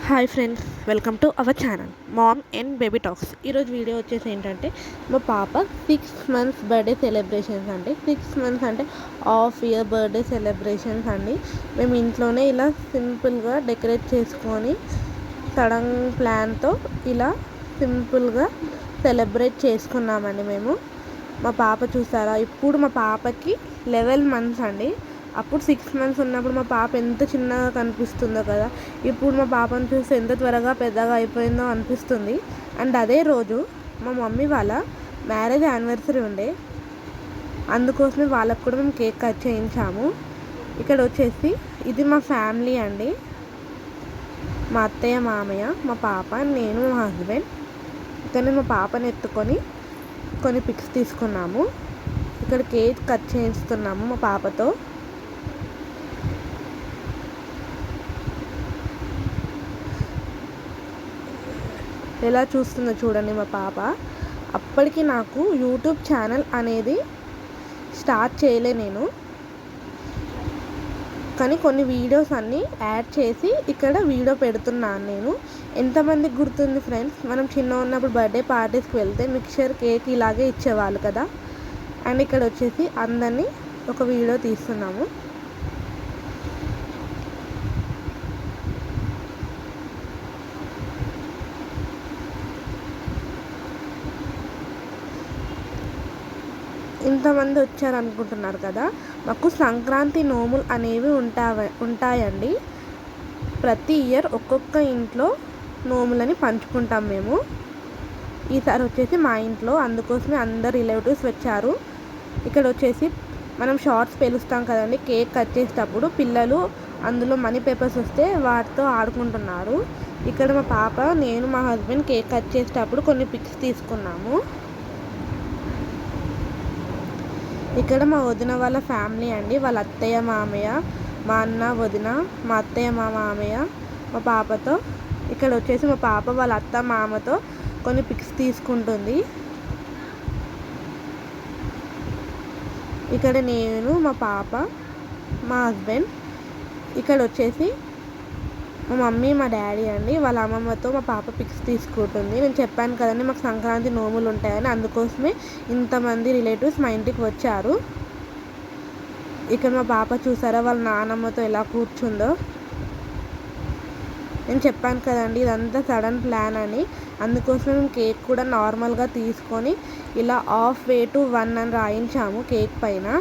Hi friends, welcome to our channel mom and baby talks. ఈరోజు video వచ్చేసి ఏంటంటే మా పాప 6 months బర్త్డే సెలబ్రేషన్స్ అండి. 6 months అంటే హాఫ్ ఇయర్ బర్త్డే సెలబ్రేషన్స్ అండి. మేము ఇంట్లోనే ఇలా సింపుల్గా డెకరేట్ చేసుకొని సడన్ ప్లాన్తో ఇలా సింపుల్గా సెలబ్రేట్ చేసుకున్నామండి. మా పాప చూసారా, ఇప్పుడు మా పాపకి 11 months అండి. అప్పుడు 6 months ఉన్నప్పుడు మా పాప ఎంత చిన్నగా కనిపిస్తుందో కదా, ఇప్పుడు మా పాపను చూస్తే ఎంత త్వరగా పెద్దగా అయిపోయిందో అనిపిస్తుంది. అండ్ అదే రోజు మా మమ్మీ వాళ్ళ మ్యారేజ్ యానివర్సరీ ఉండే, అందుకోసమే వాళ్ళకు కూడా మేము కేక్ కట్ చేయించాము. ఇక్కడ వచ్చేసి ఇది మా ఫ్యామిలీ అండి. మా అత్తయ్య, మామయ్య, మా పాప, నేను, మా హస్బెండ్. ఇక్కడ మా పాపని ఎత్తుకొని కొన్ని పిక్స్ తీసుకున్నాము. ఇక్కడ కేక్ కట్ చేయిస్తున్నాము మా పాపతో. ఎలా చూస్తుందో చూడండి మా పాప. అప్పటికి నాకు యూట్యూబ్ ఛానల్ అనేది స్టార్ట్ చేయలే నేను, కానీ కొన్ని వీడియోస్ అన్నీ యాడ్ చేసి ఇక్కడ వీడియో పెడుతున్నాను నేను. ఎంతమందికి గుర్తుంది ఫ్రెండ్స్, మనం చిన్న ఉన్నప్పుడు బర్త్డే పార్టీస్కి వెళ్తే మిక్చర్ కేక్ ఇలాగే ఇచ్చేవాళ్ళు కదా. అండ్ ఇక్కడ వచ్చేసి అందరినీ ఒక వీడియో తీస్తున్నాము. ఇంతమంది వచ్చారనుకుంటున్నారు కదా, మాకు సంక్రాంతి నోములు అనేవి ఉంటాయండి. ప్రతి ఇయర్ ఒక్కొక్క ఇంట్లో నోములని పంచుకుంటాం మేము. ఈసారి వచ్చేసి మా ఇంట్లో, అందుకోసమే అందరు రిలేటివ్స్ వచ్చారు. ఇక్కడ వచ్చేసి మనం షార్ట్స్ పేలుస్తాం కదండి కేక్ కట్ చేసేటప్పుడు, పిల్లలు అందులో మనీ పేపర్స్ వస్తే వాటితో ఆడుకుంటున్నారు. ఇక్కడ మా పాప, నేను, మా హస్బెండ్ కేక్ కట్ చేసేటప్పుడు కొన్ని పిక్స్ తీసుకున్నాము. ఇక్కడ మా వదిన వాళ్ళ ఫ్యామిలీ అండి, వాళ్ళ అత్తయ్య, మామయ్య, మా అన్న, వదిన, మా అత్తయ్య, మా మామయ్య, మా పాపతో. ఇక్కడ వచ్చేసి మా పాప వాళ్ళ అత్త, మామతో కొన్ని పిక్స్ తీసుకుంటుంది. ఇక్కడ నేను, మా పాప, మా హస్బెండ్. ఇక్కడ వచ్చేసి మా మమ్మీ, మా డాడీ అండి, వాళ్ళ అమ్మమ్మతో మా పాప పిక్స్ తీసుకుంటుంది. నేను చెప్పాను కదండి మాకు సంక్రాంతి నోములు ఉంటాయని, అందుకోసమే ఇంతమంది రిలేటివ్స్ మా ఇంటికి వచ్చారు. ఇక్కడ మా పాప చూసారా వాళ్ళ నానమ్మతో ఎలా కూర్చుందో. నేను చెప్పాను కదండి ఇదంతా సడన్ ప్లాన్ అని, అందుకోసమే మేము కేక్ కూడా నార్మల్గా తీసుకొని ఇలా హాఫ్ వే టు 1 అని రాయించాము కేక్ పైన.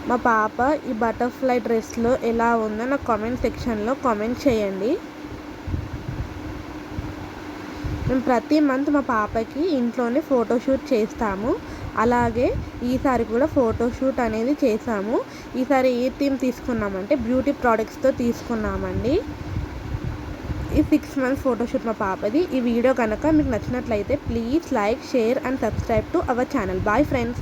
మా పాప ఈ బటర్ఫ్లై డ్రెస్లో ఎలా ఉందో నాకు కామెంట్ సెక్షన్లో కామెంట్ చేయండి. మేము ప్రతి మంత్ మా పాపకి ఇంట్లోనే ఫోటోషూట్ చేస్తాము. అలాగే ఈసారి కూడా ఫోటోషూట్ అనేది చేసాము. ఈసారి ఏ థీమ్ తీసుకున్నామంటే బ్యూటీ ప్రోడక్ట్స్తో తీసుకున్నామండి. ఈ 6 months ఫోటోషూట్ మా పాపది. ఈ వీడియో కనుక మీకు నచ్చినట్లయితే please like, share and subscribe to our channel. Bye friends.